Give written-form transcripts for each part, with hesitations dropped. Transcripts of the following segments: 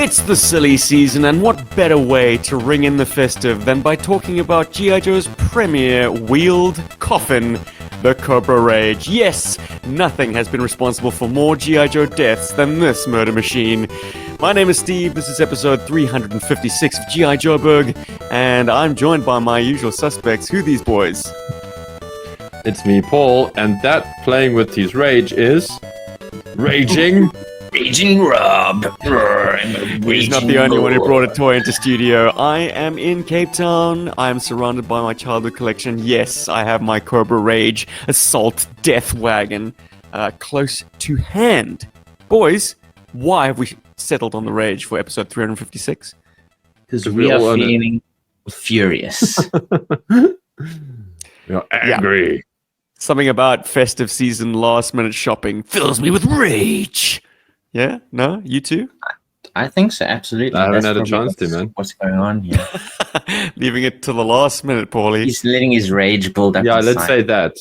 It's the silly season, and what better way to ring in the festive than by talking about GI Joe's premier wheeled coffin, the COBRA RAGE. Yes, nothing has been responsible for more GI Joe deaths than this murder machine. My name is Steve, this is episode 356 of GI Joburg, and I'm joined by my usual suspects. Who are these boys? It's me, Paul, and that playing with his rage is... Raging... Raging Rob. He's not the only one who brought a toy into studio. I am in Cape Town. I am surrounded by my childhood collection. Yes, I have my COBRA RAGE assault death wagon close to hand. Boys, why have we settled on the Rage for episode 356? Because we are feeling furious. You're angry. Yeah. Something about festive season last minute shopping fills me with rage. Yeah? No? You too? I think so, absolutely. I haven't had a chance to, man. What's going on here? Leaving it to the last minute, Paulie. He's letting his rage build up. Yeah, let's say that.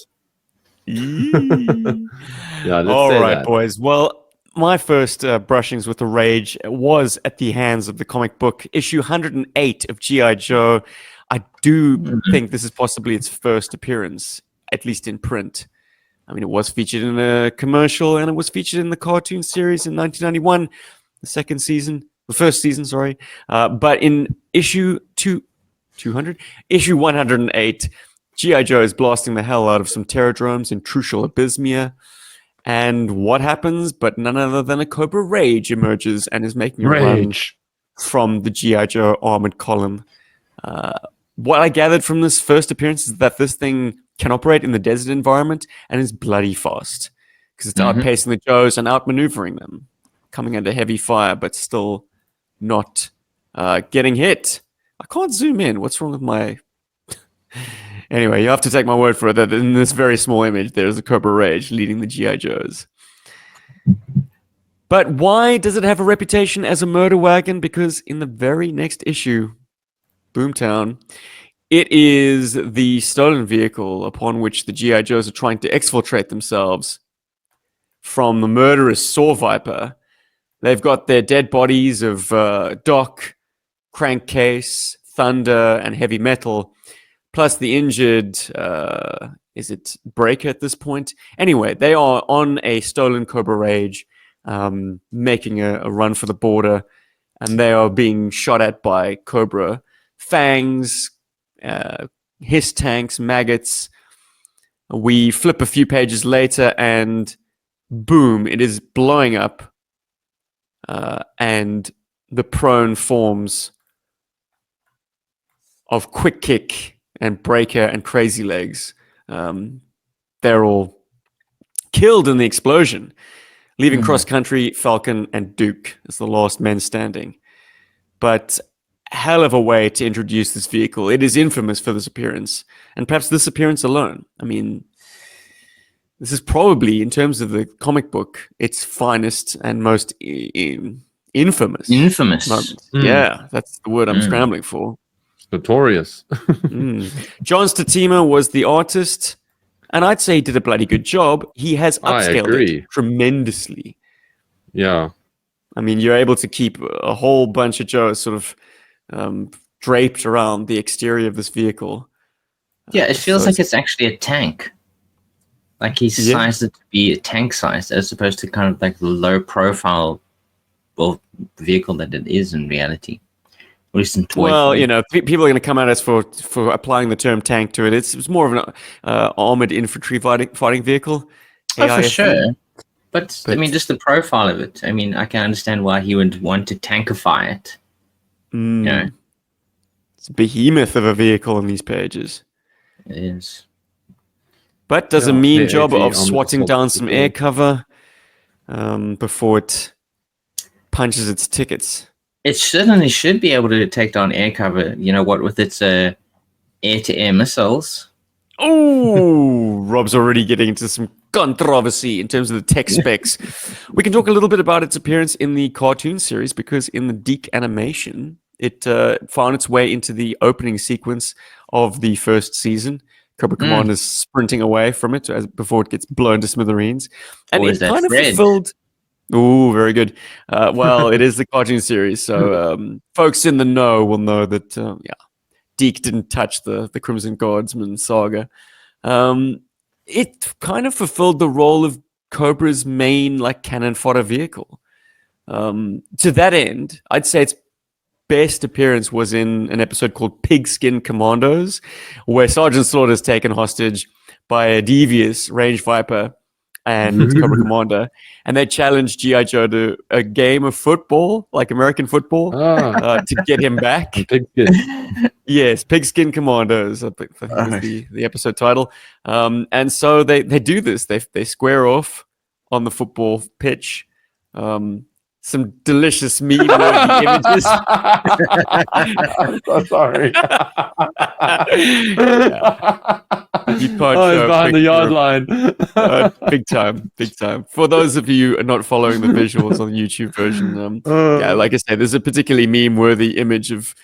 All right, boys. Well, my first brushings with the Rage was at the hands of the comic book issue 108 of GI Joe. I do think this is possibly its first appearance, at least in print. I mean, it was featured in a commercial, and it was featured in the cartoon series in 1991, the first season, sorry. But in issue 108, G.I. Joe is blasting the hell out of some terradromes in Trucial Abysmia. And what happens? But none other than a COBRA RAGE emerges and is making a run from the G.I. Joe armored column. What I gathered from this first appearance is that this thing can operate in the desert environment and is bloody fast because it's outpacing the Joes and outmaneuvering them, coming under heavy fire but still not getting hit. I can't zoom in. What's wrong with my... Anyway, you have to take my word for it that in this very small image there's a COBRA RAGE leading the GI Joes. But why does it have a reputation as a murder wagon? Because in the very next issue, Boomtown, it is the stolen vehicle upon which the G.I. Joes are trying to exfiltrate themselves from the murderous Saw Viper. They've got their dead bodies of Doc, Crankcase, Thunder, and Heavy Metal, plus the injured, is it Breaker at this point? Anyway, they are on a stolen COBRA RAGE, making a run for the border, and they are being shot at by Cobra fangs, hiss tanks, maggots. We flip a few pages later and boom, it is blowing up, and the prone forms of Quick Kick and Breaker and Crazy Legs, they're all killed in the explosion, leaving Cross Country, Falcon, and Duke as the last men standing. But hell of a way to introduce this vehicle. It is infamous for this appearance, and perhaps this appearance alone. I mean, this is probably, in terms of the comic book, its finest and most infamous. Infamous. Yeah, that's the word I'm scrambling for. Notorious. John Statima was the artist, and I'd say he did a bloody good job. He has upscaled it tremendously. Yeah. I mean, you're able to keep a whole bunch of Joes sort of draped around the exterior of this vehicle. Yeah, it feels like it's actually a tank. Like he's sized it to be a tank size as opposed to kind of like the low profile vehicle that it is in reality. At least in toy form. You know, people are going to come at us for applying the term tank to it. It's more of an armored infantry fighting vehicle. Oh, for sure. But I mean, just the profile of it. I mean, I can understand why he would want to tankify it. Yeah. It's a behemoth of a vehicle in these pages. It is. But does a mean job of swatting down some air cover before it punches its tickets. It certainly should be able to take down air cover, you know what, with its air-to-air missiles. Oh, Rob's already getting into some controversy in terms of the tech specs. We can talk a little bit about its appearance in the cartoon series, because in the Deke animation, it found its way into the opening sequence of the first season. Cobra Commander's sprinting away from it before it gets blown to smithereens. And it kind of fulfilled... Ooh, very good. Well, it is the cartoon series, so folks in the know will know that Deke didn't touch the Crimson Guardsman saga. It kind of fulfilled the role of Cobra's main like cannon fodder vehicle. To that end, I'd say its best appearance was in an episode called Pigskin Commandos, where Sergeant Slaughter is taken hostage by a devious range viper and Cobra Commander, and they challenged GI Joe to a game of football, like American football, to get him back. Pigskin. Yes, Pigskin Commandos, I think was the episode title. And so they do this. They square off on the football pitch. Some delicious meme-worthy images. I'm so sorry. You can't it's behind the yard line. Big time. For those of you who are not following the visuals on the YouTube version, like I said, there's a particularly meme-worthy image of,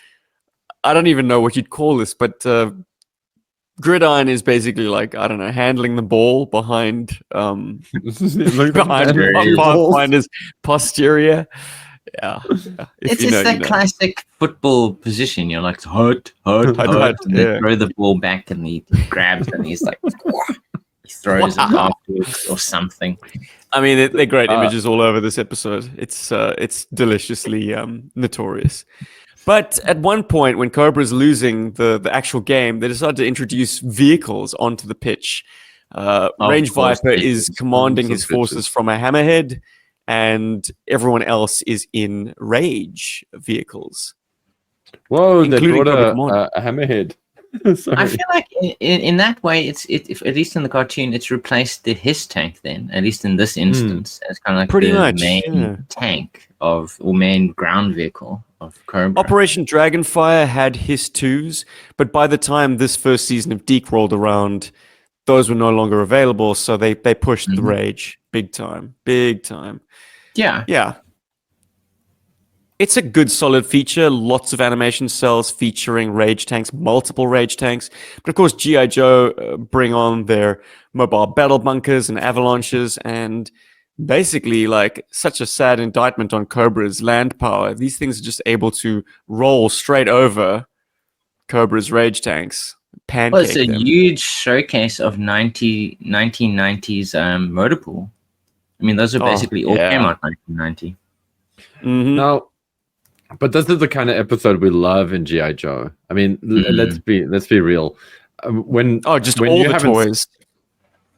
I don't even know what you'd call this, but Gridiron is basically like, I don't know, handling the ball behind his posterior. Yeah. It's that classic football position. You're like, hurt, and they throw the ball back and he grabs and he's like, he throws it afterwards or something. I mean, they're great images all over this episode. It's deliciously notorious. But at one point, when Cobra's losing the actual game, they decide to introduce vehicles onto the pitch. Range Viper is commanding his forces from a hammerhead, and everyone else is in rage vehicles. Whoa, they brought a hammerhead. I feel like in that way, if at least in the cartoon, it's replaced his tank then, at least in this instance, as kind of like pretty the much, main tank or main ground vehicle of Cobra. Operation Dragonfire had Hiss 2s, but by the time this first season of Deke rolled around, those were no longer available, so they pushed the Rage big time. Yeah. It's a good, solid feature. Lots of animation cells featuring Rage tanks, multiple Rage tanks. But of course, GI Joe bring on their mobile battle bunkers and avalanches, and basically, like, such a sad indictment on Cobra's land power. These things are just able to roll straight over Cobra's Rage tanks. Well, it's a huge showcase of 1990s motor pool. I mean, those are basically all came out 1990. Now, but this is the kind of episode we love in GI Joe. I mean, let's be real. When all the toys.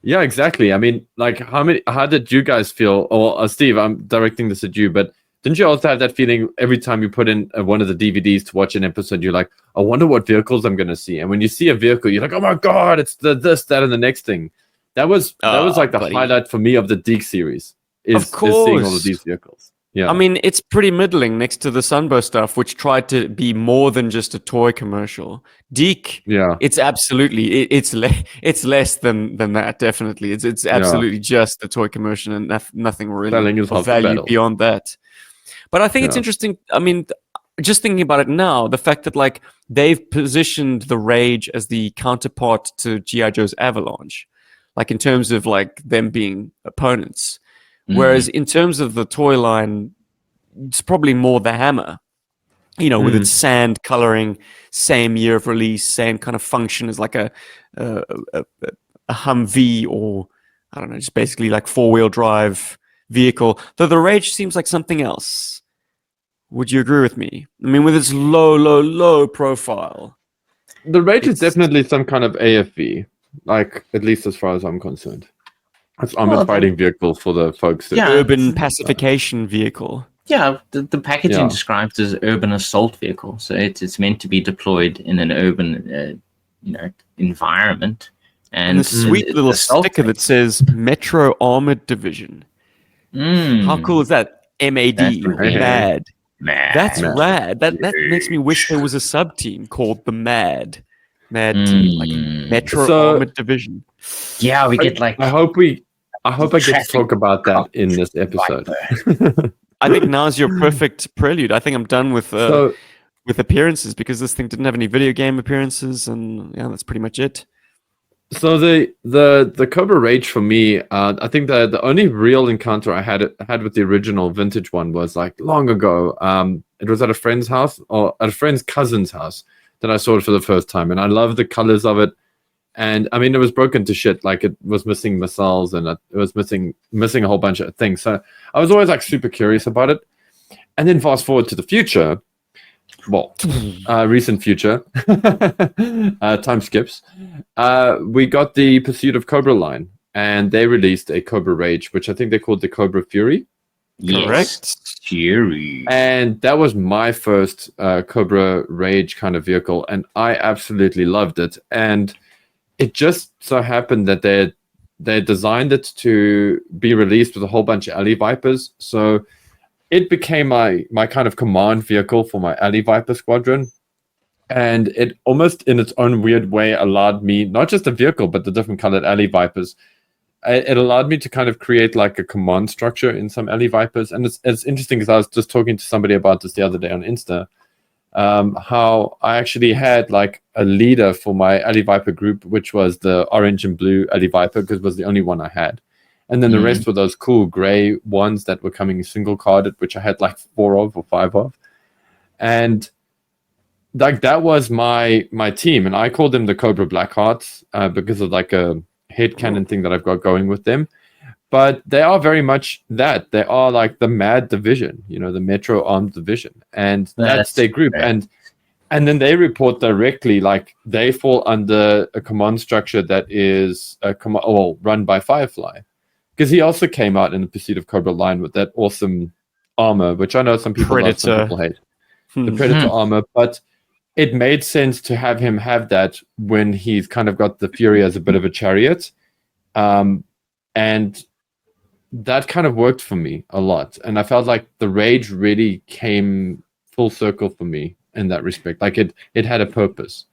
Yeah, exactly. I mean, like, how did you guys feel? Or Steve, I'm directing this at you, but didn't you also have that feeling every time you put in one of the DVDs to watch an episode, you're like, I wonder what vehicles I'm going to see. And when you see a vehicle, you're like, oh my God, it's this, that, and the next thing. That was like the highlight for me of the Deke series. Is seeing all of these vehicles. Yeah. I mean, it's pretty middling next to the Sunbow stuff, which tried to be more than just a toy commercial. Deke, it's absolutely it's less than that. Definitely, it's absolutely just the toy commercial and nothing really of value beyond that. But I think it's interesting. I mean, just thinking about it now, the fact that like they've positioned the Rage as the counterpart to GI Joe's Avalanche, like in terms of like them being opponents. Whereas in terms of the toy line, it's probably more the Hammer, with its sand coloring, same year of release, same kind of function as like a Humvee or, I don't know, just basically like 4-wheel drive vehicle. Though the Rage seems like something else. Would you agree with me? I mean, with its low profile. The Rage is definitely some kind of AFV, like, at least as far as I'm concerned. It's armored fighting vehicle for the folks. Urban pacification vehicle. Yeah, the packaging describes as urban assault vehicle, so it's meant to be deployed in an urban, environment. And the sweet little sticker that says Metro Armored Division. How cool is that? MAD, Mad. That's rad. That makes me wish there was a sub team called the Mad team, like Metro Armored Division. Yeah, we get like. I hope I get to talk about that in this episode. I think now's your perfect prelude. I think I'm done with appearances because this thing didn't have any video game appearances, and that's pretty much it. So the COBRA Rage for me, I think the only real encounter I had with the original vintage one was like long ago. It was at a friend's house or at a friend's cousin's house that I saw it for the first time, and I loved the colors of it. And I mean, it was broken to shit. Like it was missing missiles and it was missing a whole bunch of things. So I was always like super curious about it. And then fast forward to the future. Well, recent future, time skips. We got the Pursuit of Cobra line, and they released a COBRA Rage, which I think they called the COBRA Fury. Correct. Fury. And that was my first COBRA Rage kind of vehicle, and I absolutely loved it. And it just so happened that they designed it to be released with a whole bunch of alley vipers, so it became my kind of command vehicle for my alley viper squadron. And it almost in its own weird way allowed me, not just the vehicle, but the different colored alley vipers. It allowed me to kind of create like a command structure in some alley vipers. And it's interesting because I was just talking to somebody about this the other day on Insta, how I actually had like a leader for my alley viper group, which was the orange and blue alley viper, because it was the only one I had. And then the rest were those cool gray ones that were coming single carded, which I had like 4 of or 5 of. And like that was my team. And I called them the Cobra Blackhearts because of like a headcanon thing that I've got going with them. But they are very much that. They are like the Mad Division, the Metro Armed Division. And that's their group. Right. And then they report directly, like they fall under a command structure that is run by Firefly. Because he also came out in the Pursuit of Cobra line with that awesome armor, which I know some people love, some people hate. The Predator armor, but it made sense to have him have that when he's kind of got the Fury as a bit of a chariot. And that kind of worked for me a lot. And I felt like the Rage really came full circle for me in that respect. Like it had a purpose.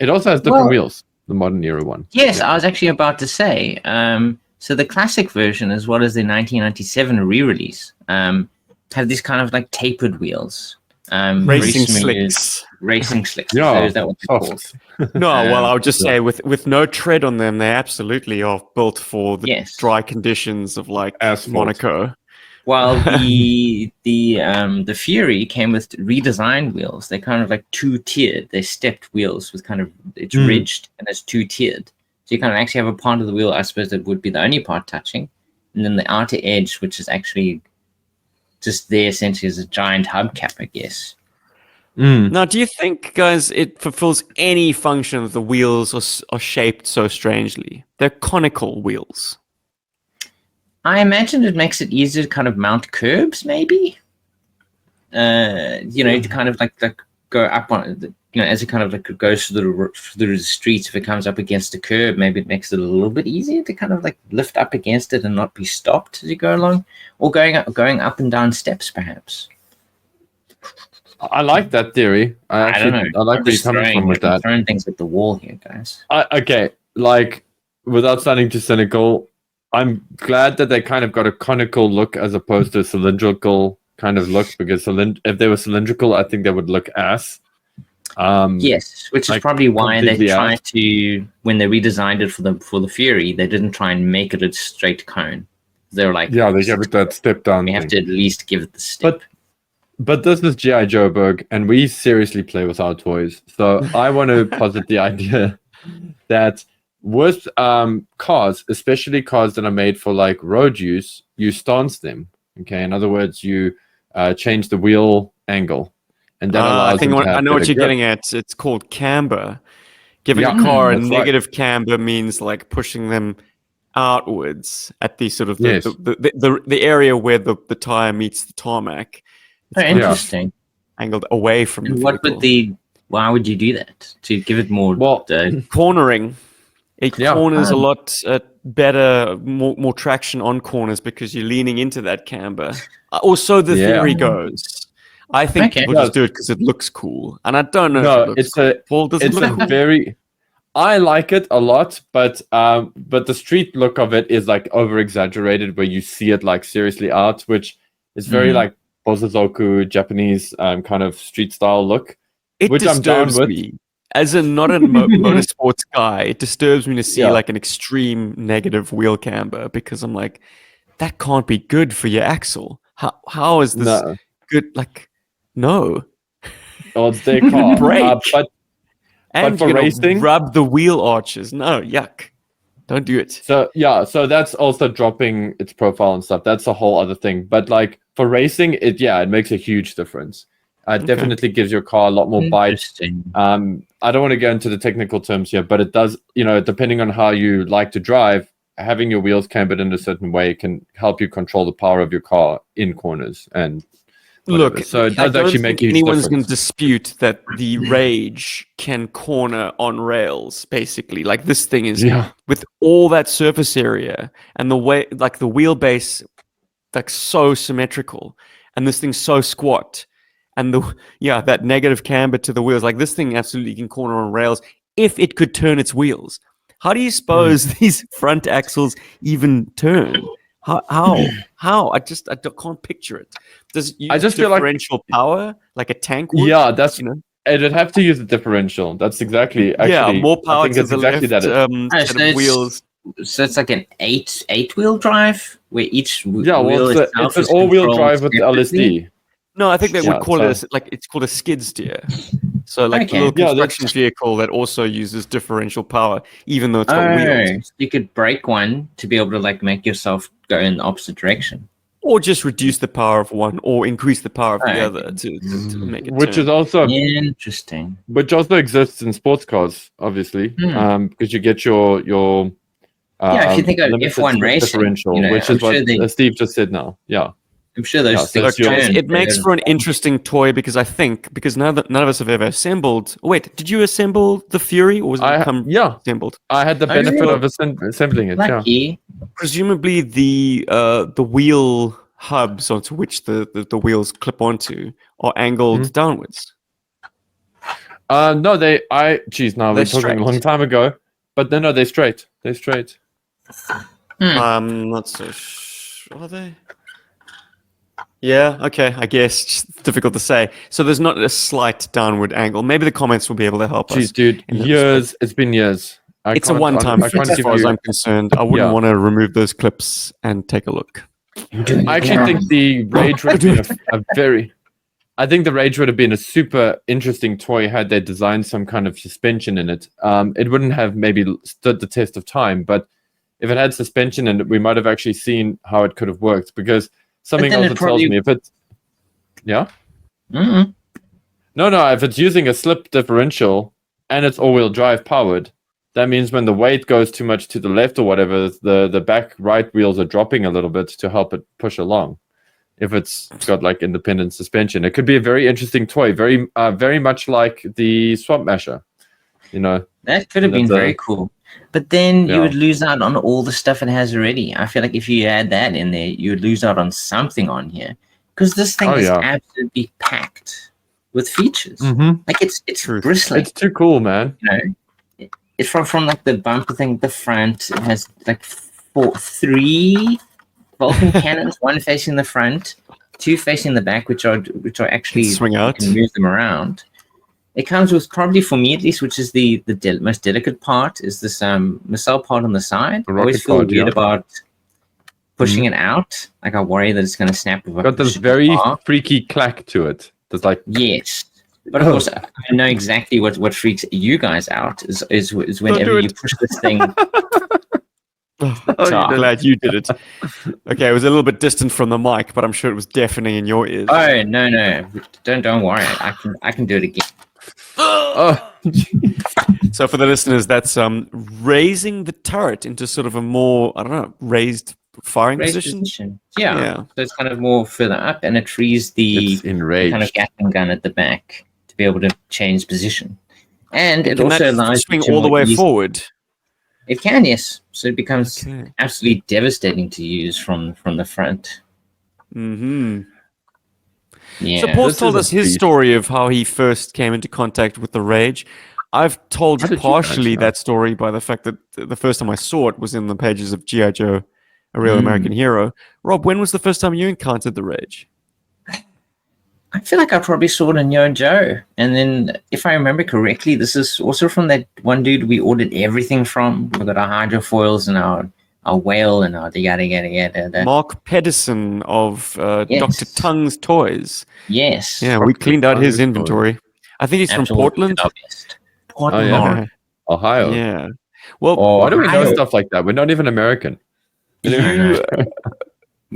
It also has different wheels, the modern era one. Yes, I was actually about to say, so the classic version, as well as the 1997 re-release, have these kind of like tapered wheels. Racing slicks. Racing slicks. Yeah. So is that what they're called? No, well, I would just say with no tread on them, they absolutely are built for the dry conditions of like Monaco. While the Fury came with redesigned wheels. They're kind of like 2-tiered. They're stepped wheels with kind of, it's ridged and it's 2-tiered. So you kind of actually have a part of the wheel, I suppose, that would be the only part touching. And then the outer edge, which is actually just there essentially as a giant hubcap, I guess. Now, do you think, guys, it fulfills any function that the wheels are shaped so strangely? They're conical wheels. I imagine it makes it easier to kind of mount curbs, maybe. To kind of like go up on it. As it kind of like goes through the streets, if it comes up against a curb, maybe it makes it a little bit easier to kind of like lift up against it and not be stopped as you go along, or going up and down steps, perhaps. I like that theory. I don't know. I like where you're coming from with that. Throwing things at the wall here, guys. Okay, like without sounding too cynical, I'm glad that they kind of got a conical look as opposed to a cylindrical kind of look, because if they were cylindrical, I think they would look ass. Yes, which is probably why they tried to, when they redesigned it for the Fury, they didn't try and make it a straight cone. They were like, they gave it that step down. We have to at least give it the step. But this is GI Joburg, and we seriously play with our toys. So I want to posit the idea that with cars, especially cars that are made for like road use, you stance them. Okay, in other words, you change the wheel angle. And that allows I know what you're getting at. It's called camber. Giving a car a negative camber means like pushing them outwards at the sort of the area where the tire meets the tarmac. It's interesting. Angled away from the vehicle. Why would you do that? To give it more cornering. It corners a lot better, more traction on corners because you're leaning into that camber. Also, the theory goes. I think people just do it because it looks cool, and I don't know. No, it's very. I like it a lot, but the street look of it is like over exaggerated, where you see it like seriously out, which is very like Bosozoku Japanese kind of street style look, which I'm down with. Me. as a not a motorsports guy, it disturbs me to see like an extreme negative wheel camber because I'm like, that can't be good for your axle. How is this good? Like, no. Oh, it's their car. But for racing, rub the wheel arches. No, yuck. Don't do it. So that's also dropping its profile and stuff. That's a whole other thing. But like for racing, it makes a huge difference. It definitely gives your car a lot more bite. I don't want to go into the technical terms here, but it does, depending on how you like to drive, having your wheels cambered in a certain way can help you control the power of your car in corners and whatever. Look, so it does actually make a huge anyone's difference. going to dispute that the Rage can corner on rails, basically. Like this thing is with all that surface area and the way, like the wheelbase, like so symmetrical, and this thing's so squat, and that negative camber to the wheels, like this thing absolutely can corner on rails if it could turn its wheels. How do you suppose these front axles even turn? How? I can't picture it. Does it use differential power like a tank would? Yeah, that's it'd have to use a differential. That's exactly more power to the exactly left set of wheels. So it's like an eight wheel drive where each wheel it's an all-wheel drive with LSD. No, I think they would call it it's called a skid steer. So like a little construction vehicle that also uses differential power, even though it's got wheels. You could break one to be able to like make yourself go in the opposite direction. Or just reduce the power of one or increase the power of the other to make it Which is also interesting. Which also exists in sports cars, obviously. Because you get your if you think of F1 racing differential, which is what Steve just said now. Yeah. I'm sure those things it makes for an interesting toy because none of us have ever assembled. Wait, did you assemble the Fury or was it assembled? I had the benefit of assembling it. Lucky. Yeah. Presumably the wheel hubs onto which the wheels clip onto are angled downwards. No, we're talking a long time ago, but no, they're straight. They're straight. I'm not so sure. Are they? Yeah, okay, I guess. Just difficult to say. So there's not a slight downward angle. Maybe the comments will be able to help us. Dude, years. It's been years. It's a one-time fix as far as I'm concerned. I wouldn't want to remove those clips and take a look. I actually think the Rage would have been the Rage would have been a super interesting toy had they designed some kind of suspension in it. It wouldn't have maybe stood the test of time, but if it had suspension in it, we might have actually seen how it could have worked because something else that tells me if it's no, if it's using a slip differential and it's all-wheel drive powered, that means when the weight goes too much to the left or whatever, the back right wheels are dropping a little bit to help it push along. If it's got like independent suspension, it could be a very interesting toy, very much like the Swamp Masher. That could have been very cool. But then you would lose out on all the stuff it has already. I feel like if you add that in there, you would lose out on something on here. Because this thing is absolutely packed with features. Like it's bristling. It's too cool, man. It's from like the bumper thing, the front. It has like 3 Vulcan cannons, one facing the front, 2 facing the back, which are actually swing out. You can move them around. It comes with, probably for me at least, which is the most delicate part, is this nacelle part on the side. I always feel weird about pushing it out. Like I worry that it's going to snap. Got this very freaky clack to it. There's like but of course I know exactly what freaks you guys out is whenever you push this thing. I'm glad you did it. Okay, it was a little bit distant from the mic, but I'm sure it was deafening in your ears. Oh no! Don't worry. I can do it again. So for the listeners, that's raising the turret into sort of a more, I don't know, raised firing position. Yeah. So it's kind of more further up, and it frees the kind of Gatling gun at the back to be able to change position. And it also allows swing all the way forward. It can, yes. So it becomes absolutely devastating to use from the front. So Paul's told us his story of how he first came into contact with the Rage. I've told partially that story by the fact that the first time I saw it was in the pages of GI Joe, A Real American Hero. Rob, when was the first time you encountered the Rage? I feel like I probably saw it in Yo Joe. And then, if I remember correctly, this is also from that one dude we ordered everything from. We got our hydrofoils and our whale and our yada yada yada. Mark Pedersen of Dr. Tung's Toys. Yes. Yeah, we cleaned out his inventory. I think he's from Portland. Portland. Yeah. Ohio. Yeah. Well, why do we know stuff like that? We're not even American. We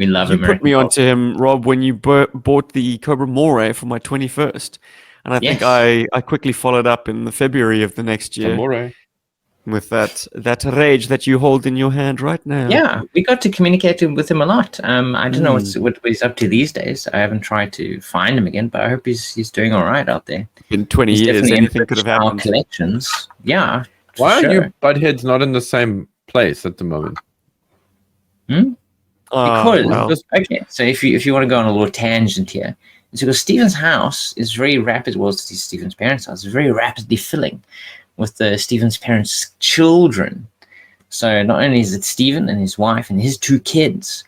love you American. Put me onto him, Rob, when you bought the Cobra Moray for my 21st. And I think I quickly followed up in the February of the next year with that rage that you hold in your hand right now. Yeah, we got to communicate with him a lot. I don't know what he's up to these days. I haven't tried to find him again, but I hope he's doing all right out there. In 20 years, anything could have happened. Collections. Yeah. Why are you buttheads not in the same place at the moment? Because okay, so if you want to go on a little tangent here, it's because Stephen's house is very rapid. Well, Stephen's parents' house is very rapidly filling with Stephen's parents' children. So not only is it Stephen and his wife and his 2 kids,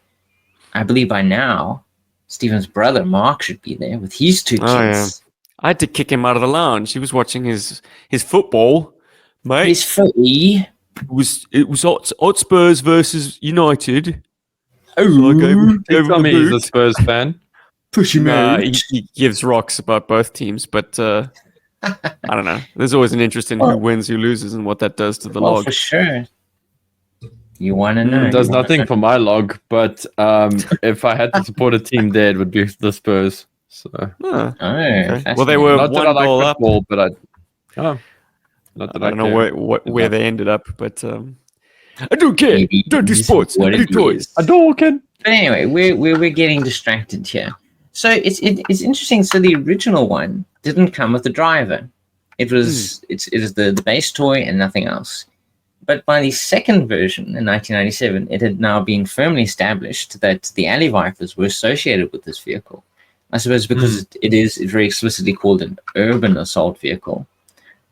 I believe by now Stephen's brother Mark should be there with his 2 kids. Yeah. I had to kick him out of the lounge. He was watching his football, mate. His footy. It was Hotspurs versus United. Oh, tell me he's a Spurs fan. Push him out. He gives rocks about both teams, but I don't know. There's always an interest in who wins, who loses, and what that does to the log. For sure. You want to know. It does nothing for my log, but if I had to support a team there, it would be the Spurs. So. Okay. Well, they were not one that I like goal football, up. But I don't know where they ended up, but I don't care. Don't do sports. I do toys. I don't care. But anyway, we're getting distracted here. So it's interesting. So the original one didn't come with the driver. It was it is the base toy and nothing else. But by the second version in 1997, it had now been firmly established that the Alley Vipers were associated with this vehicle. I suppose because it is very explicitly called an urban assault vehicle.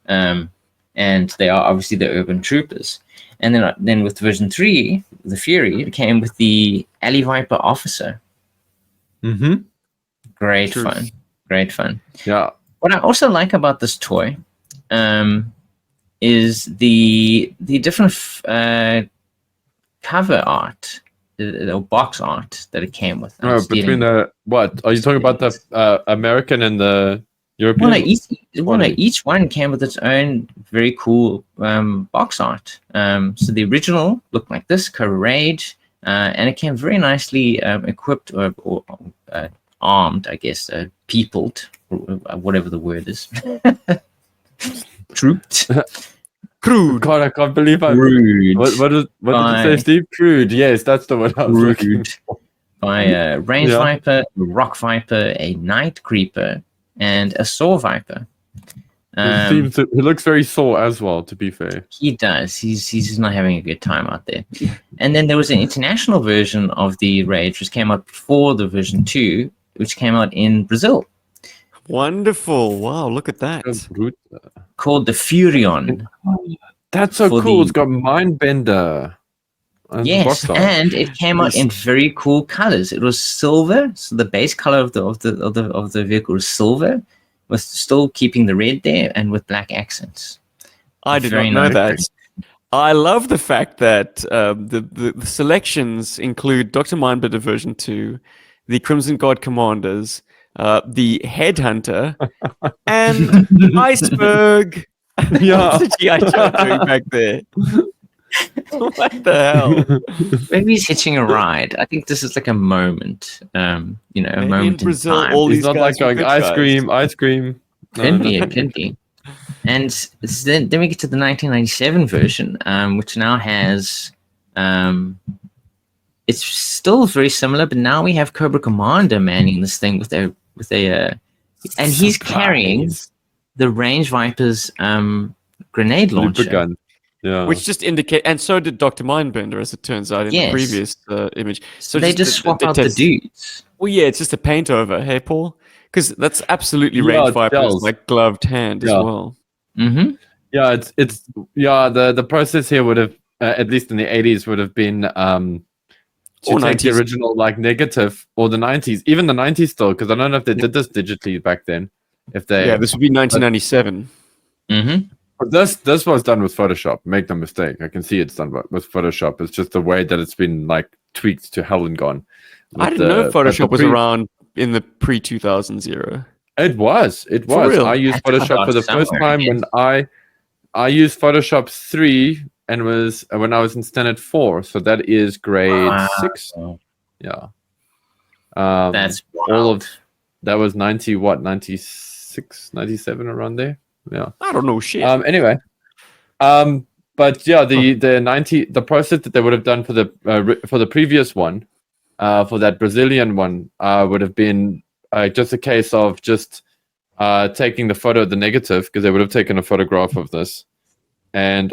And they are obviously the urban troopers. And then with version 3, the Fury, it came with the Alley Viper officer. Great fun. Yeah. What I also like about this toy is the different cover art, the box art that it came with. Between what? Are you talking about the American and the European? Each one came with its own very cool box art. So the original looked like this, COBRA RAGE, and it came very nicely equipped or armed, I guess, peopled, whatever the word is. Trooped. Crude. God, I can't believe I. Crude. What did you say, Steve? Crude. Yes, that's the word I was looking for. By a Range Viper, a Rock Viper, a Night Creeper, and a Saw Viper. He looks very sore as well, to be fair. He does. He's not having a good time out there. And then there was an international version of the Rage, which came out before the version 2, which came out in Brazil. Wonderful. Wow, look at that. Called the Furion. That's so cool. It's got Mindbender. Yes, and it came out in very cool colors. It was silver, so the base color of the vehicle was silver, with still keeping the red there and with black accents. I did not know that. I love the fact that the selections include Dr. Mindbender version 2, the Crimson Guard Commanders, the Headhunter, and Iceberg. Yeah, the GI Joe doing back there. What the hell? Maybe he's hitching a ride. I think this is like a moment. A moment in Brazil, time. all he's these not like going ice cream. Can be. And then we get to the 1997 version, which now has. It's still very similar, but now we have Cobra Commander manning this thing with a and he's carrying the Range Viper's grenade launcher gun. Yeah. Which just indicate, and so did Dr. Mindbender, as it turns out in the previous image. So they just swap out the dudes. Well, yeah, it's just a paint over, hey, Paul? Because that's absolutely Range Viper's like gloved hand as well. Mm-hmm. Yeah, the process here would have, at least in the 80s, would have been to take the original like negative, or the 90s, even the 90s still, because I don't know if they did this digitally back then. If they this would be 1997. But this was done with Photoshop. Make no mistake. I can see it's done with Photoshop. It's just the way that it's been like tweaked to hell and gone. I didn't know Photoshop was around in the pre-2000s era. It was. I used Photoshop for the first time when I used Photoshop 3 and was when I was in standard 4. So that is grade 6. Yeah. That's wild. All of that was 96, 97 around there. Yeah. I don't know shit. Anyway. But yeah, the process that they would have done for the previous one, for that Brazilian one, would have been just a case of just taking the photo of the negative, because they would have taken a photograph of this and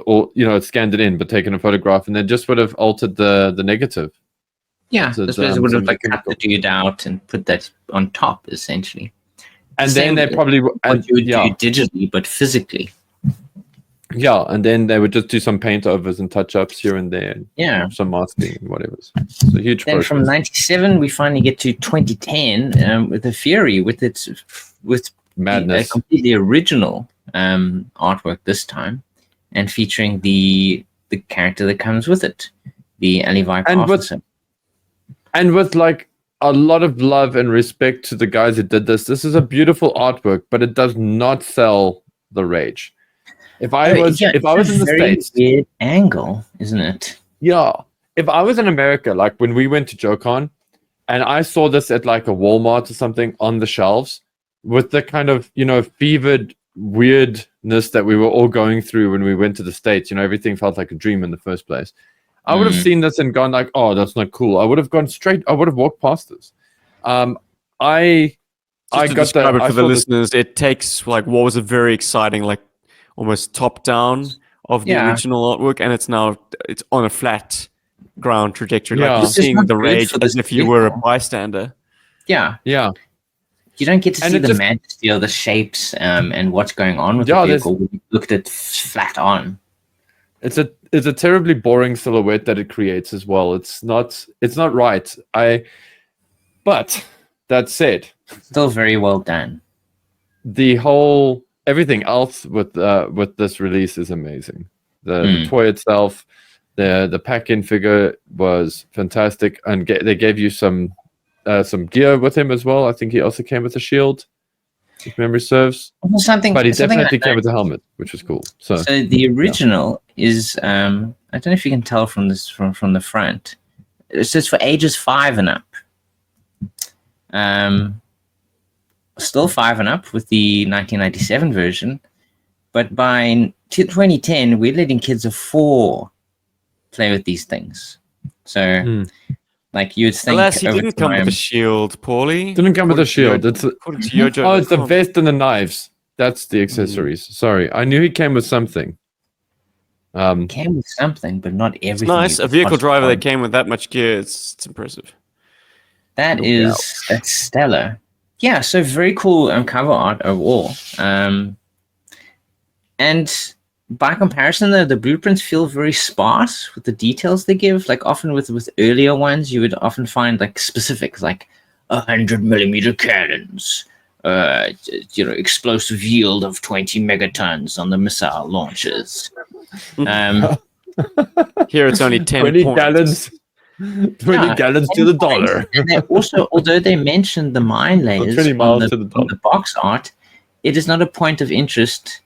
scanned it in, but taken a photograph, and then just would have altered the negative. Yeah, so this person would have like cut the dude out and put that on top, essentially. And then they probably you would do digitally, but physically. Yeah, and then they would just do some paint overs and touch ups here and there. And some masking and whatever. It's a huge Then process. from 97, we finally get to 2010 with the Fury, with madness, a completely original artwork this time, and featuring the character that comes with it, the Ali Viper officer. And with like a lot of love and respect to the guys who did this. This is a beautiful artwork, but it does not sell the Rage. If I was in the States, weird angle, isn't it? Yeah. If I was in America, like when we went to JoeCon, and I saw this at like a Walmart or something on the shelves, with the kind of fevered weirdness that we were all going through when we went to the States, everything felt like a dream in the first place. I would have seen this and gone like, "Oh, that's not cool." I would have gone straight. I would have walked past this. I got describe it for the listeners. It takes like what was a very exciting, like almost top down of the original artwork, and it's on a flat ground trajectory. Like you're seeing the Rage as if you were a bystander. Yeah. You don't get to see the majesty of the shapes and what's going on with the vehicle when you looked at flat on. It's a terribly boring silhouette that it creates as well. It's not right. But that said, still very well done. Everything else with this release is amazing. The toy itself, the pack-in figure was fantastic, and they gave you some gear with him as well. I think he also came with a shield, if memory serves. But he definitely came with a helmet, which was cool. So the original is I don't know if you can tell from this from the front. It says for ages 5 and up. Still 5 and up with the 1997 version, but by 2010 we're letting kids of 4 play with these things. So like you'd think, alas, he didn't come with a shield, Paulie. Didn't come with a shield. It's the vest and the knives. That's the accessories. Sorry, I knew he came with something. Came with something, but not everything. It's nice. A vehicle driver that came with that much gear. It's impressive. That's stellar. Yeah, so very cool cover art overall. And by comparison, the blueprints feel very sparse with the details they give. Like often with earlier ones, you would often find like specifics, like 100mm cannons, explosive yield of 20 megatons on the missile launches. Here it's only 10 20 points. gallons. 20 gallons to the dollar. And they also, although they mentioned the mine layers on the box art, it is not a point of interest,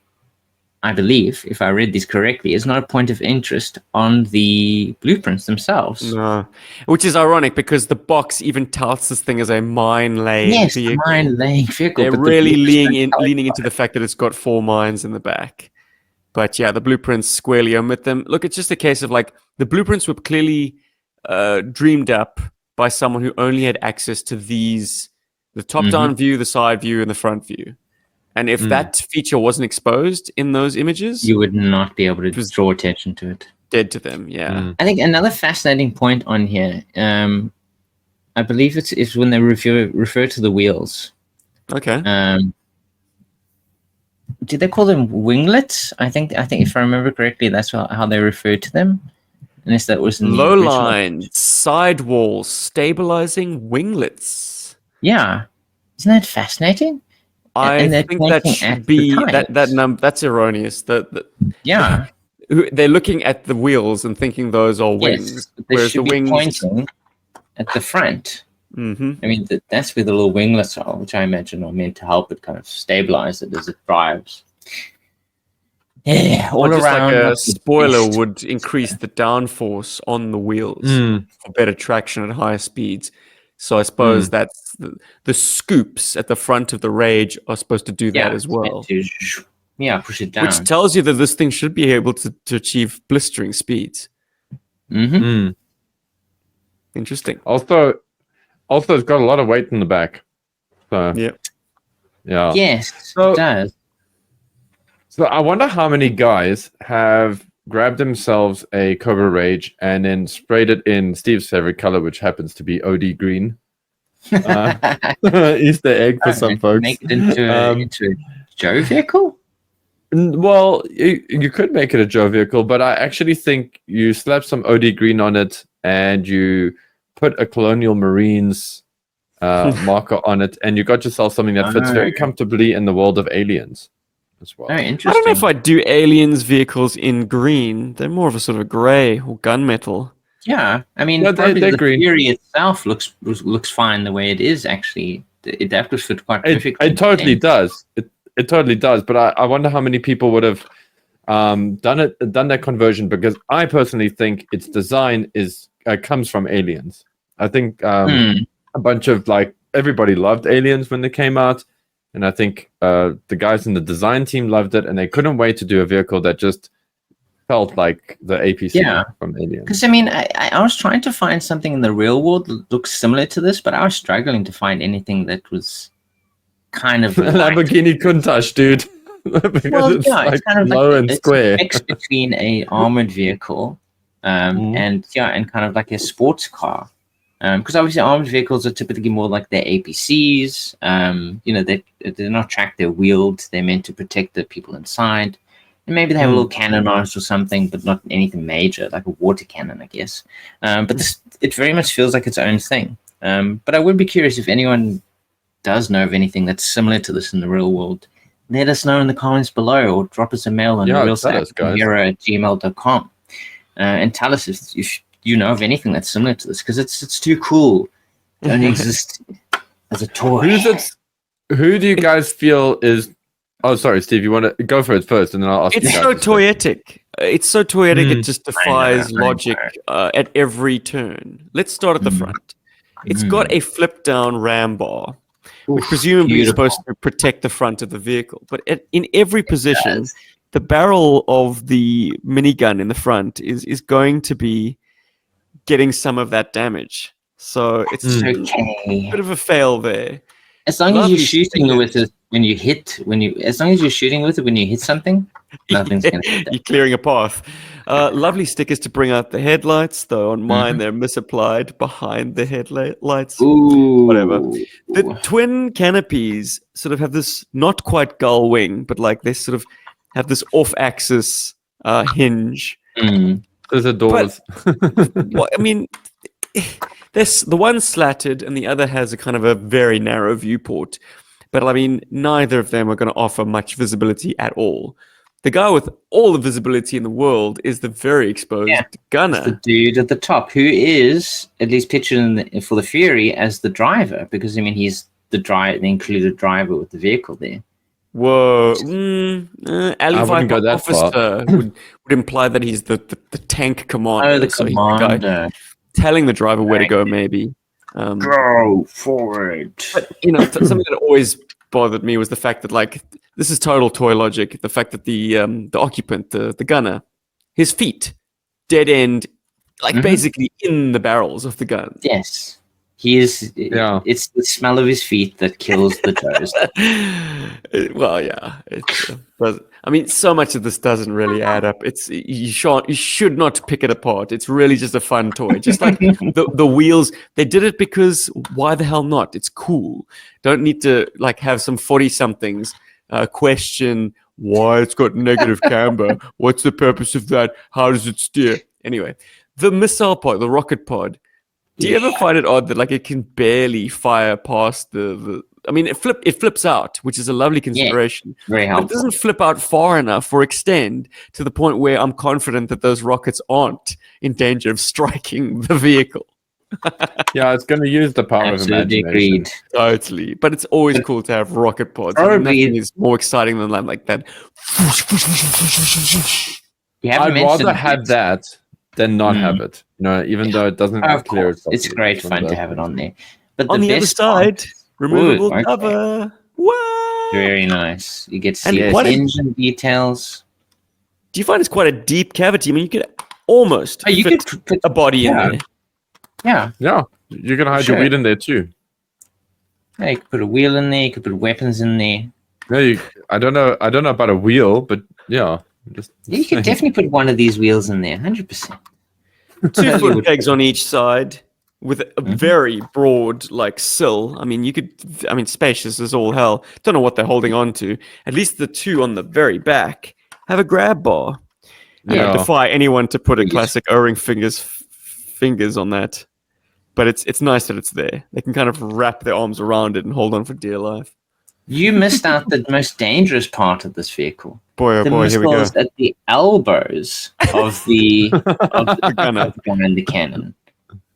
I believe, if I read this correctly, it's not a point of interest on the blueprints themselves. No. Which is ironic because the box even touts this thing as a mine-laying vehicle. Mine-laying vehicle. They're really leaning into the fact that it's got 4 mines in the back. But yeah, the blueprints squarely omit them. Look, it's just a case of like, the blueprints were clearly dreamed up by someone who only had access to the top-down view, the side view, and the front view. And if that feature wasn't exposed in those images, you would not be able to draw attention to it. Dead to them, yeah. I think another fascinating point on here, I believe it's when they refer to the wheels. Okay. Did they call them winglets? I think if I remember correctly, that's how they refer to them. unless that was in the low original. line, sidewalls, stabilizing winglets. Yeah, isn't that fascinating? I think that should be that number. That's erroneous. Yeah, they're looking at the wheels and thinking those are wings, they whereas should the be wings pointing at the front. Mm-hmm. I mean, that's where the little winglets are, which I imagine are meant to help it kind of stabilize it as it drives. Yeah, all just around. Like a spoiler would increase the downforce on the wheels for better traction at higher speeds. So I suppose that's the scoops at the front of the Rage are supposed to do that as well. Push it down. Which tells you that this thing should be able to achieve blistering speeds. Interesting. Also, it's got a lot of weight in the back. So, yeah. Yes, it does. So I wonder how many guys have grabbed themselves a Cobra Rage and then sprayed it in Steve's favorite color, which happens to be OD green. Easter egg for some folks. Make it into a Joe vehicle? Well, you could make it a Joe vehicle, but I actually think you slap some OD green on it and you put a Colonial Marines marker on it, and you got yourself something that fits very comfortably in the world of Aliens as well. Interesting. I don't know if I'd do Aliens vehicles in green. They're more of a sort of gray or gunmetal. Yeah, I mean, they're the green. Theory itself looks fine the way it is. Actually, that would fit quite perfectly. It totally does. It totally does. But I wonder how many people would have done that conversion, because I personally think its design comes from Aliens. I think a bunch of everybody loved Aliens when they came out, and I think the guys in the design team loved it, and they couldn't wait to do a vehicle that just felt like the APC from Aliens. Because I mean, I was trying to find something in the real world that looks similar to this, but I was struggling to find anything that was kind of Lamborghini Countach, dude. It's kind of low and square. It's a mix between a armored vehicle and kind of like a sports car. Because obviously armored vehicles are typically more like their APCs. They're not tracked, they're wheeled, they're meant to protect the people inside. And maybe they have a little cannon on it or something, but not anything major, like a water cannon, I guess. But it very much feels like its own thing. But I would be curious if anyone does know of anything that's similar to this in the real world. Let us know in the comments below, or drop us a mail on arealsouthafricanhero@gmail.com and tell us if you know of anything that's similar to this, because it's too cool to only exist as a toy. Who do you guys feel is... Oh, sorry, Steve, you want to go for it first, and then I'll ask you guys. It's so toyetic. It's so toyetic, it just defies logic at every turn. Let's start at the front. It's got a flip-down ram bar, which presumably is supposed to protect the front of the vehicle. But in every position, the barrel of the minigun in the front is going to be getting some of that damage. So it's a bit of a fail there. As long as you're shooting with it when you hit something, nothing's going to hit that. You're clearing a path. Lovely stickers to bring out the headlights, though on mine they're misapplied behind the headlights. Ooh. Whatever. The twin canopies sort of have this not quite gull wing, but they sort of have this off-axis hinge. Those are doors. But, I mean... the one's slatted and the other has a kind of a very narrow viewport. But I mean, neither of them are going to offer much visibility at all. The guy with all the visibility in the world is the very exposed gunner. It's the dude at the top, who is at least pictured for the Fury as the driver, because I mean he's the included driver with the vehicle there. Whoa, Ali Viper officer would imply that he's the tank commander. Oh, the commander. Telling the driver where to go, maybe. Go forward. But, something that always bothered me was the fact that, this is total toy logic. The fact that the occupant, the gunner, his feet, dead end, basically in the barrels of the gun. Yes. He is. Yeah. It's the smell of his feet that kills the toes. Well, yeah. But I mean, so much of this doesn't really add up. You should not pick it apart. It's really just a fun toy. Just like the wheels, they did it because why the hell not? It's cool. Don't need to have some 40-somethings question why it's got negative camber. What's the purpose of that? How does it steer? Anyway, the missile pod, the rocket pod. Do you ever find it odd that like it can barely fire past the I mean, it flips out, which is a lovely consideration. Very helpful. But it doesn't flip out far enough or extend to the point where I'm confident that those rockets aren't in danger of striking the vehicle. Yeah, it's going to use the power of imagination. Agreed. Totally. But it's always cool to have rocket pods. Nothing is more exciting than like that. I'd rather have that than not have it. Even though it doesn't clear itself. It's great fun to have it on there. But on the other side, removable cover. What? Very nice. You get to see engine details. Do you find it's quite a deep cavity? I mean, you could almost fit a body in there. Yeah. Yeah. You can hide your wheel in there too. Yeah, you could put a wheel in there. You could put weapons in there. Yeah, I don't know about a wheel, but yeah. You could definitely put one of these wheels in there, 100%. 2-foot pegs on each side with a very broad like sill. I mean, spacious as all hell. Don't know what they're holding on to. At least the two on the very back have a grab bar. I defy anyone to put a classic O-ring fingers on that. But it's nice that it's there. They can kind of wrap their arms around it and hold on for dear life. You missed out the most dangerous part of this vehicle. Boy, oh boy, here we go. At the elbows of the gunner and the cannon.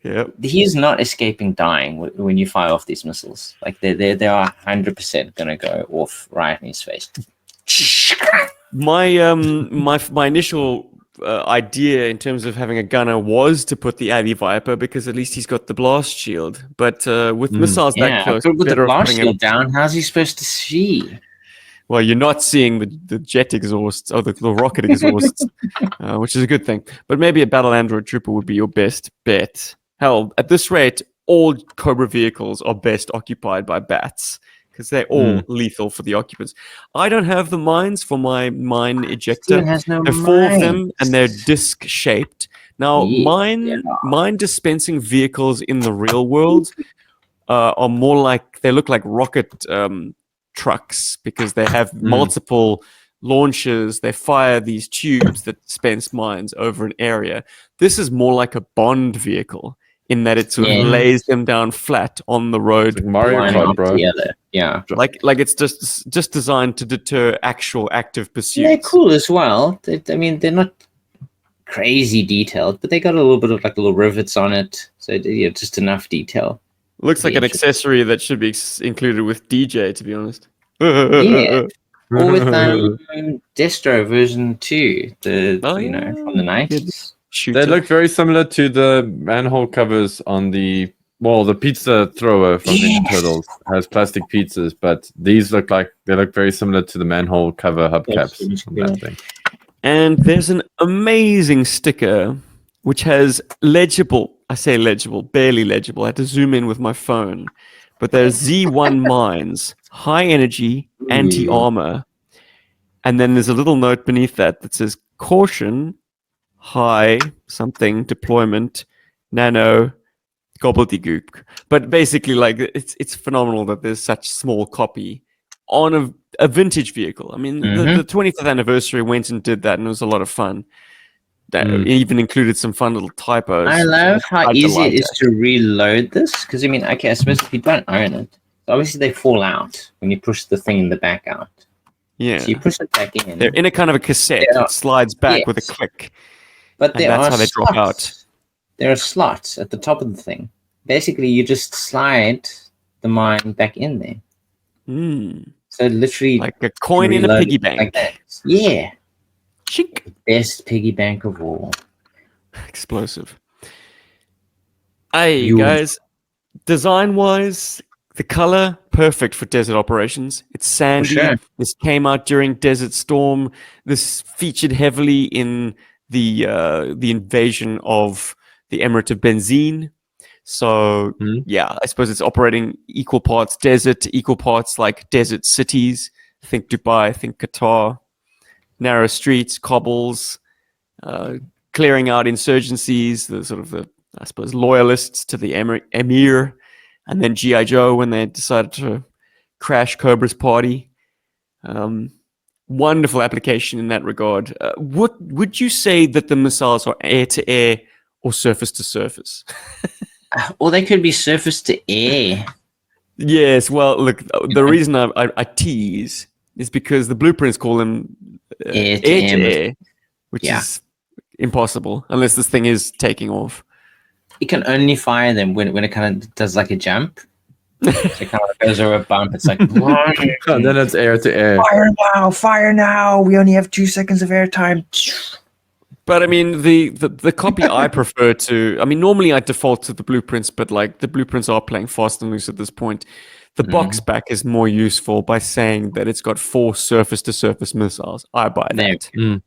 Yeah, he's not escaping dying when you fire off these missiles. Like they are 100% gonna go off right in his face. My initial idea in terms of having a gunner was to put the Addy Viper because at least he's got the blast shield. But with missiles that close, but with the blast shield down, how's he supposed to see? Well, you're not seeing the jet exhausts or the rocket exhausts, which is a good thing. But maybe a battle android trooper would be your best bet. Hell, at this rate, all Cobra vehicles are best occupied by bats because they're all lethal for the occupants. I don't have the mines for my mine ejector. Has no there are 4 of them, and they're disc-shaped. Now, mine dispensing vehicles in the real world are more like, they look like rocket trucks because they have multiple launchers. They fire these tubes that dispense mines over an area. This is more like a Bond vehicle in that it sort of lays them down flat on the road. Like Mario Kart, bro. Yeah. Like it's just designed to deter actual active pursuits. They're cool as well. They're not crazy detailed, but they got a little bit of like little rivets on it. So just enough detail. Looks like an accessory that should be included with DJ, to be honest. Yeah. Or with Destro version 2, from the 90s. They look very similar to the manhole covers on the pizza thrower from Ninja Turtles has plastic pizzas, but these look very similar to the manhole cover hubcaps on that thing. And there's an amazing sticker which has barely legible. I had to zoom in with my phone. But there's Z1 mines, high energy, anti-armor. And then there's a little note beneath that says caution, high something, deployment, nano, gobbledygook. But basically, like, it's phenomenal that there's such small copy on a vintage vehicle. I mean, the 25th anniversary went and did that, and it was a lot of fun. That even included some fun little typos. I love how easy it is to reload this. Because, I suppose if you don't own it, obviously they fall out when you push the thing in the back out. Yeah. So you push it back in. They're in a kind of a cassette. It slides back with a click. But that's how they drop out. There are slots at the top of the thing. Basically, you just slide the mine back in there. So literally... like a coin in a piggy bank. Like that. Yeah. Chink. Best piggy bank of all. Explosive. Hey, guys. Design-wise, the color, perfect for desert operations. It's sandy. Sure. This came out during Desert Storm. This featured heavily in the invasion of the Emirate of Benzine. So, I suppose it's operating equal parts desert, equal parts like desert cities. Think Dubai, think Qatar. Narrow streets, cobbles, clearing out insurgencies, I suppose, loyalists to the emir, and then GI Joe when they decided to crash Cobra's party. Wonderful application in that regard. Would you say that the missiles are air-to-air or surface to surface. Or they could be surface to air. Yes, well, look, the reason I tease is because the blueprints call them Air to air, which is impossible unless this thing is taking off. You can only fire them when it kind of does like a jump. So it kind of goes over a bump. It's like, and then it's air to air. Fire now! We only have 2 seconds of airtime. But I mean, the copy I prefer to, I mean, normally I default to the blueprints, but like the blueprints are playing fast and loose at this point. The box back is more useful by saying that it's got 4 surface to surface missiles. I buy that.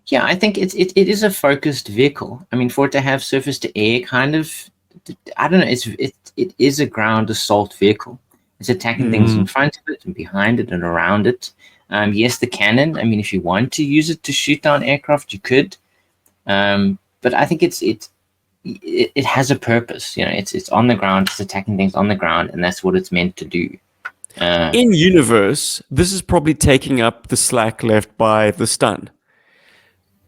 Yeah, I think it is a focused vehicle. I mean, for it to have surface to air kind of, I don't know, it is a ground assault vehicle. It's attacking things in front of it and behind it and around it. Yes, the cannon. I mean, if you want to use it to shoot down aircraft, you could. But I think it has a purpose. You know, it's on the ground. It's attacking things on the ground, and that's what it's meant to do. In universe, this is probably taking up the slack left by the stun,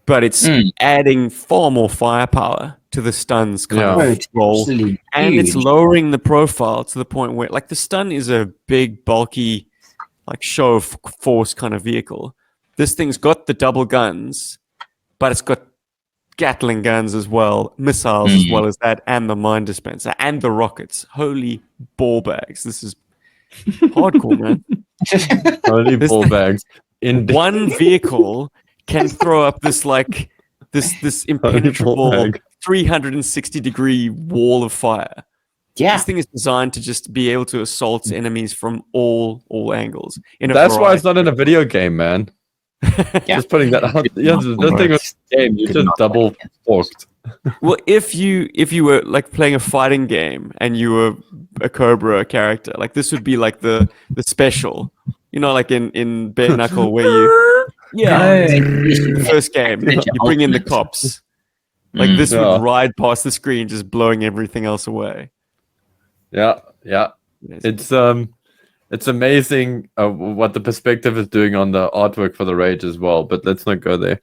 but it's adding far more firepower to the stun's kind of role, and it's lowering the profile to the point where, like, the stun is a big, bulky, like show of force kind of vehicle. This thing's got the double guns, but it's got Gatling guns as well, missiles as well as that, and the mine dispenser and the rockets. Holy ball bags! This is hardcore, man. Holy ball bags! In one vehicle can throw up this like this impenetrable 360-degree wall of fire. Yeah, this thing is designed to just be able to assault enemies from all angles. That's why it's not in a video game, man. Just putting that out. Yeah, the thing was a game. You just double forked. Well, if you were like playing a fighting game and you were a Cobra character, like this would be like the special, you know, like in Bare Knuckle where you first game you bring in the cops. Like this would ride past the screen, just blowing everything else away. Yeah. It's amazing what the perspective is doing on the artwork for the Rage as well, but let's not go there.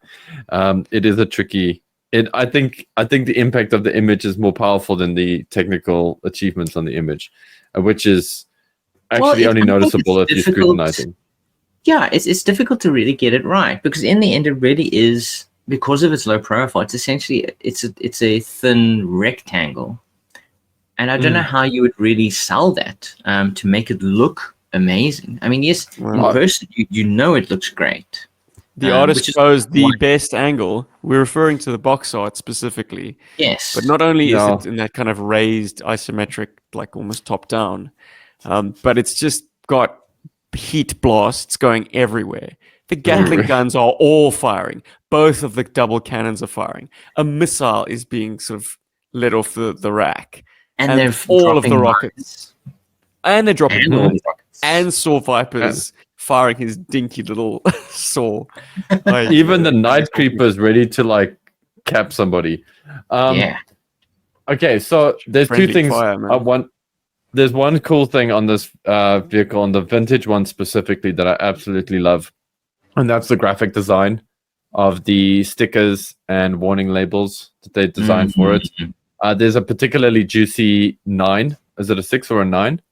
It is a tricky. I think the impact of the image is more powerful than the technical achievements on the image, which is actually only noticeable if you're scrutinizing. Yeah, it's difficult to really get it right because in the end, it really is, because of its low profile. It's essentially it's a thin rectangle. And I don't know how you would really sell that to make it look amazing. I mean, yes, in person, you know it looks great. The artist chose the best angle. We're referring to the box art specifically. Yes. But not only is it in that kind of raised isometric, like almost top down, but it's just got heat blasts going everywhere. The Gatling guns are all firing. Both of the double cannons are firing. A missile is being sort of let off the rack. And they're all of the rockets. And they're dropping rockets. And Saw Viper's firing his dinky little saw. Like, even the Night Creeper's ready to like cap somebody. Okay, so there's two things. There's one cool thing on this vehicle, on the vintage one specifically, that I absolutely love. And that's the graphic design of the stickers and warning labels that they designed for it. There's a particularly juicy 9. Is it a 6 or a 9?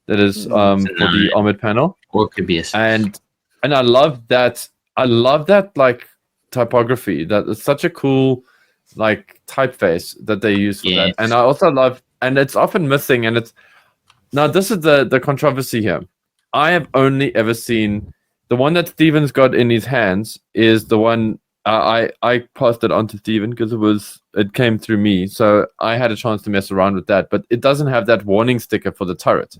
That is for the armored panel. Or it could be a 6. And I love that. I love that like typography. That it's such a cool like typeface that they use for that. And I also love, and it's often missing. And it's now this is the controversy here. I have only ever seen the one that Steven's got in his hands is the one. I passed it on to Steven because it came through me, so I had a chance to mess around with that. But it doesn't have that warning sticker for the turret,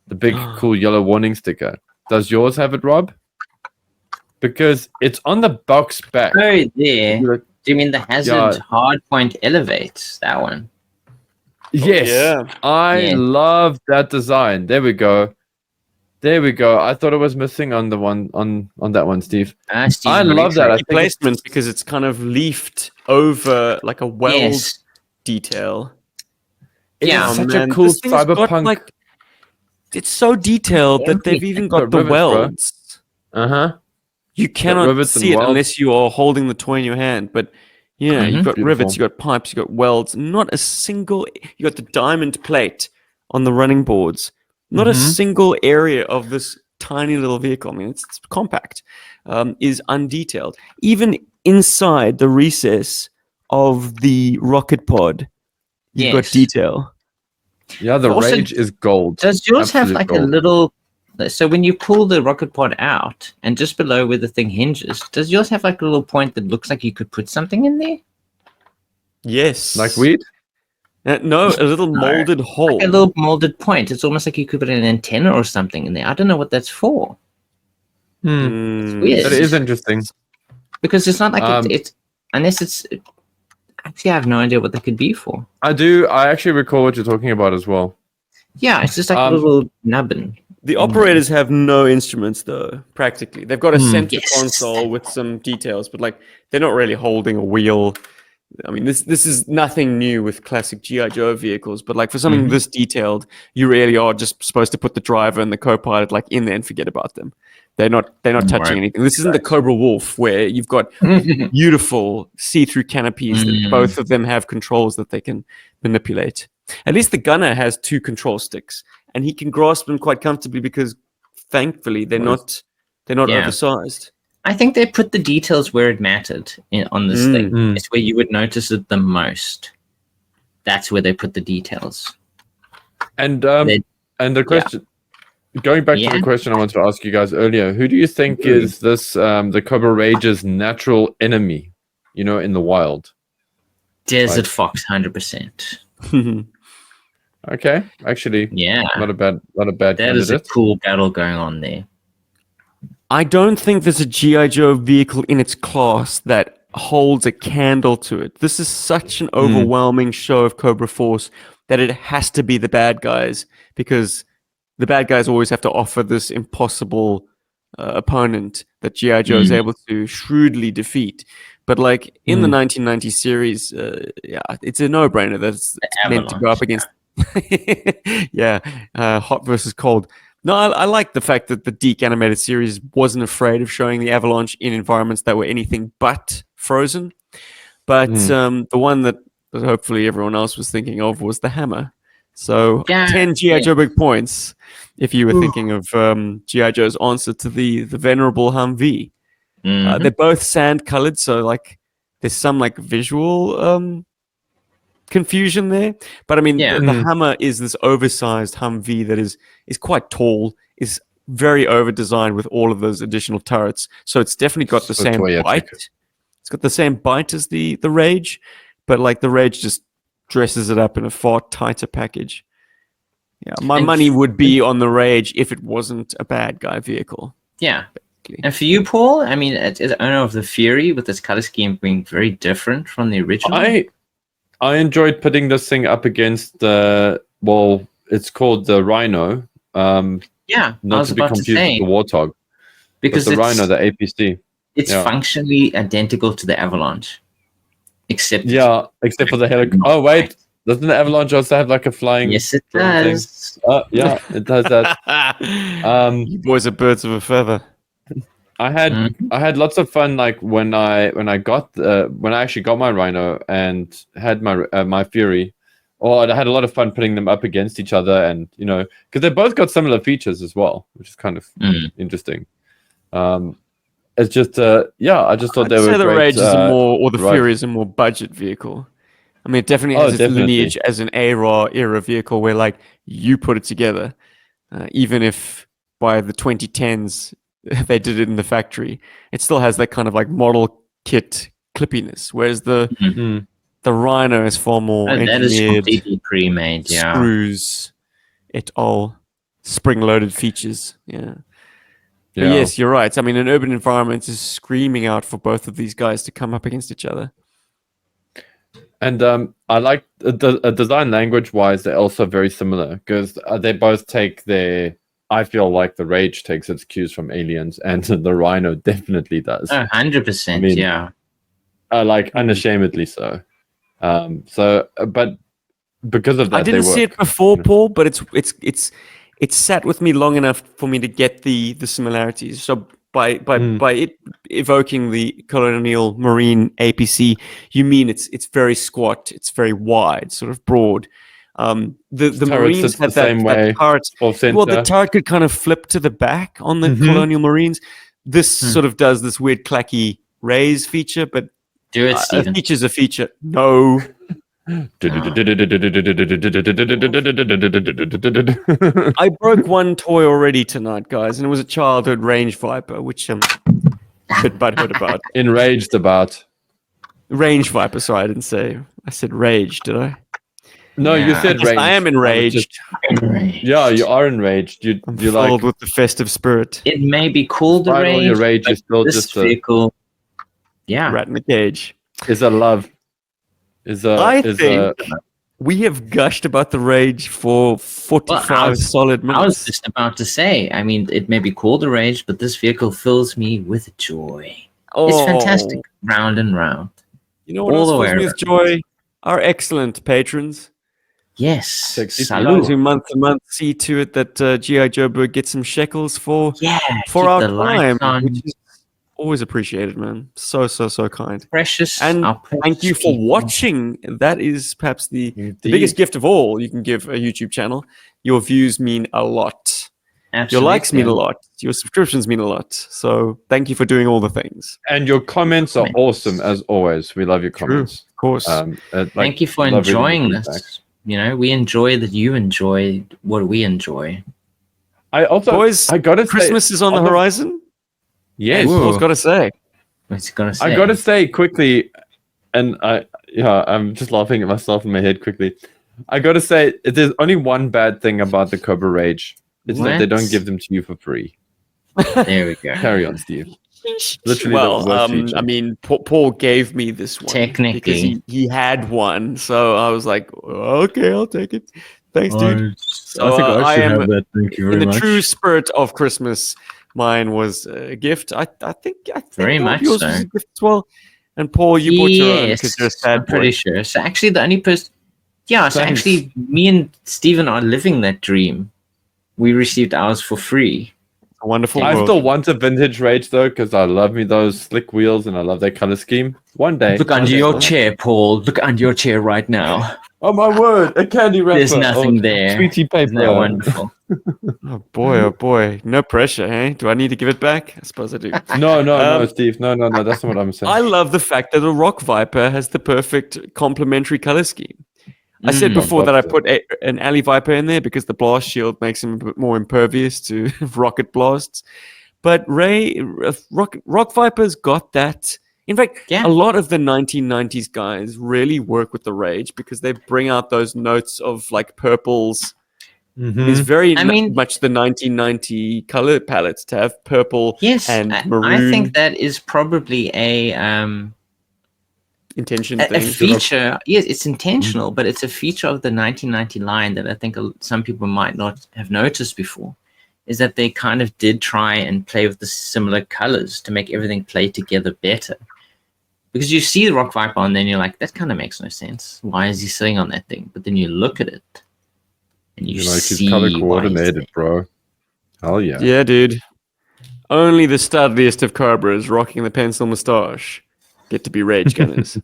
the big cool yellow warning sticker. Does yours have it, Rob? Because it's on the box back. Oh, there. Do you mean the hazard hardpoint elevates? That one. Yes. I love that design. There we go. I thought it was missing on the one on that one, Steve. I love that. Placement because it's kind of leafed over like a weld detail. It's such a cool cyberpunk. It's so detailed that they've even got the welds. You cannot see it unless you are holding the toy in your hand. But Yeah, you've got Beautiful. rivets, you've got pipes, you've got welds. Not a single. You got the diamond plate on the running boards. Not a single area of this tiny little vehicle. I mean, it's compact. Is undetailed. Even inside the recess of the rocket pod, you've got detail. Yeah, the Also, Rage is gold. Does yours have Absolute like gold. a little? So when you pull the rocket pod out, and just below where the thing hinges, does yours have like a little point that looks like you could put something in there? Yes. Like weed? No, a little molded hole. Like a little molded point. It's almost like you could put an antenna or something in there. I don't know what that's for. It's weird. That is interesting. Because it's not like it's unless it's. Actually, I have no idea what that could be for. I do. I actually recall what you're talking about as well. Yeah, it's just like a little nubbin. The operators have no instruments, though, practically. They've got a center console with some details, but like they're not really holding a wheel. I mean, this is nothing new with classic GI Joe vehicles, but like for something this detailed, you really are just supposed to put the driver and the co-pilot like in there and forget about them. They're not touching anything. This isn't the Cobra Wolf where you've got beautiful see-through canopies that both of them have controls that they can manipulate. At least the gunner has 2 control sticks, and he can grasp them quite comfortably because, thankfully, they're not oversized. I think they put the details where it mattered on this thing. It's where you would notice it the most. That's where they put the details. And the question, going back to the question I wanted to ask you guys earlier, who do you think is this the Cobra Rage's natural enemy? You know, in the wild. Desert Fox, 100%. Okay, actually, not a bad That candidate. is a cool battle going on there. I don't think there's a GI Joe vehicle in its class that holds a candle to it. This is such an overwhelming show of Cobra Force that it has to be the bad guys, because the bad guys always have to offer this impossible opponent that GI Joe is able to shrewdly defeat. But like in the 1990 series, it's a no-brainer that it's meant to go up against. Hot versus cold. No, I like the fact that the DiC animated series wasn't afraid of showing the Avalanche in environments that were anything but frozen. But the one that hopefully everyone else was thinking of was the Hammer. So 10 GI Joburg points if you were thinking of GI Joe's answer to the venerable Humvee. They're both sand colored, so like there's some like visual confusion there. But I mean, the Hammer is this oversized Humvee that is quite tall, is very over designed with all of those additional turrets. So it's definitely got the same bite. It's got the same bite as the Rage, but like the Rage just dresses it up in a far tighter package. Yeah, my money would be on the Rage if it wasn't a bad guy vehicle. Yeah. And for you, Paul, I mean, as owner of the Fury, with this color scheme being very different from the original. I enjoyed putting this thing up against it's called the Rhino. Not to be confused with the Warthog. Because the Rhino, the APC. It's functionally identical to the Avalanche. Except for the helicopter. Oh, wait. Doesn't the Avalanche also have like a flying... Yes, it does. It does that. You boys are birds of a feather. I had lots of fun like when I actually got my Rhino and had my Fury. I had a lot of fun putting them up against each other, and you know, because they both got similar features as well, which is kind of interesting. It's just I just thought they were. The great, Rage is the Fury is a more budget vehicle. I mean, it definitely has its lineage as an ARA era vehicle where like you put it together, even if by the 2010s they did it in the factory, it still has that kind of like model kit clippiness, whereas the Rhino is far more that is completely pre-made, screws, spring-loaded features. But yes, you're right. I mean, an urban environment is screaming out for both of these guys to come up against each other. And I like the design language-wise, they're also very similar because they both take I feel like the Rage takes its cues from Aliens, and the Rhino definitely does. 100%, like unashamedly so. But because of that, I didn't see it before, Paul, but it's sat with me long enough for me to get the similarities. So by it evoking the Colonial Marine APC, you mean it's very squat, it's very wide, sort of broad. The Marines had that turret. Well, the turret could kind of flip to the back on the Colonial Marines. This sort of does this weird clacky raise feature, but do it, Stephen. A feature's a feature. No. I broke one toy already tonight, guys, and it was a childhood range viper, which I'm a bit butthurt about. Enraged about. Range viper, sorry, I didn't say. I said rage, did I? No, you said range. I am enraged. Yeah, you are enraged. I'm filled with the festive spirit. It may be called a rage, your rage is still this just vehicle. Rat in the cage. Is a love. I think we have gushed about the rage for 45 solid minutes. I was just about to say, I mean, it may be called a rage, but this vehicle fills me with joy. Oh. It's fantastic, round and round. You know what else fills me with joy? Our excellent patrons. Yes. Salud. Who month to month see to it that GI Joburg gets some shekels for our time, which is always appreciated, man. So kind. Precious. And thank you for watching. That is perhaps the biggest gift of all you can give a YouTube channel. Your views mean a lot. Absolutely. Your likes mean a lot. Your subscriptions mean a lot. So thank you for doing all the things. And your comments are awesome, as always. We love your comments. True, of course. Thank you for enjoying this. You know, we enjoy that you enjoy what we enjoy. I gotta Christmas is on the horizon. Yes, Paul's got to say. What's he gonna say? I gotta say quickly, and I'm just laughing at myself in my head quickly. I gotta say, there's only one bad thing about the COBRA Rage. It's that they don't give them to you for free. There we go. Carry on, Steve. Literally, I mean, Paul gave me this one technically because he had one, so I was like, okay, I'll take it. Thanks, dude. So, I think I should have that. Thank you very much. In the true spirit of Christmas, mine was a gift. I think very much yours so. was a gift as well. And Paul, you bought your own because you're a sad I'm pretty sure. So actually, the only person, actually, me and Stephen are living that dream. We received ours for free. Wonderful. I still want a vintage Rage though, because I love me those slick wheels and I love their color scheme. One day. Look under your chair, Paul. Look under your chair right now. Oh my word! A candy wrapper. There's nothing there. Sweetie paper. Isn't that wonderful? Oh boy! No pressure, eh? Do I need to give it back? I suppose I do. No, Steve. No. That's not what I'm saying. I love the fact that the Rock Viper has the perfect complementary color scheme. I said before that I put an Alley Viper in there because the blast shield makes him a bit more impervious to rocket blasts. But Rock Viper's got that. In fact, a lot of the 1990s guys really work with the Rage because they bring out those notes of like purples. It's very much the 1990 color palettes to have purple and maroon. I think that is probably a feature. Yes, it's intentional, but it's a feature of the 1990 line that I think some people might not have noticed before, is that they kind of did try and play with the similar colors to make everything play together better. Because you see the Rock Viper and then you're like, that kind of makes no sense. Why is he sitting on that thing? But then you look at it and you see he's color coordinated, bro. Hell yeah. Yeah, dude. Only the studliest of Cobras rocking the pencil moustache get to be Rage gunners.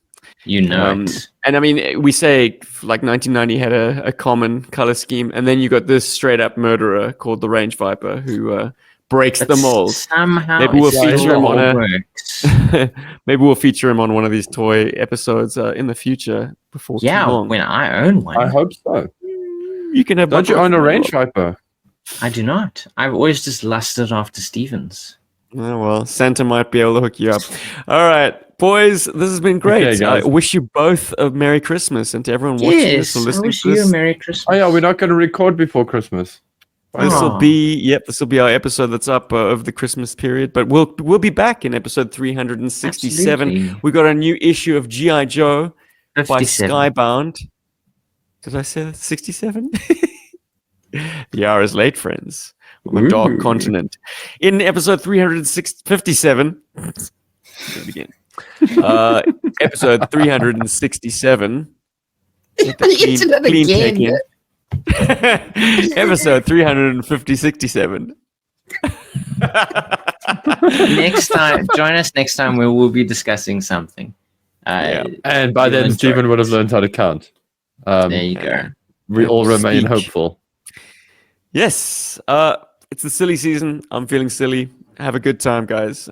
You know it. And I mean, we say like 1990 had a common color scheme, and then you got this straight up murderer called the Range Viper who breaks the mold. Somehow, maybe we'll feature him on maybe we'll feature him on one of these toy episodes in the future before too long. When I own one. I hope so. You can have. Don't you own a Range Viper? I do not. I've always just lusted after Stevens. Oh, well, Santa might be able to hook you up. All right, boys, this has been great. Okay, I wish you both a Merry Christmas, and to everyone watching this or listening to this. You a Merry Christmas. Oh yeah, we're not going to record before Christmas. This will be our episode that's up of the Christmas period, but we'll be back in episode 367. Absolutely. We got a new issue of GI Joe 57. by Skybound. Did I say that? 67? The hour is late, friends. On the dark continent. In episode 357, do it again. Episode 367. Clean take in. Episode 367. Next time, join us next time where we'll be discussing something. And by then, Stephen would have learned how to count. There you go. We all remain hopeful. Yes. It's the silly season. I'm feeling silly. Have a good time, guys.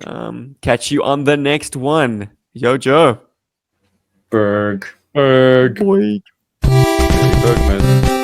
Catch you on the next one. Yo, Joe. Berg. Boy. Berg, man.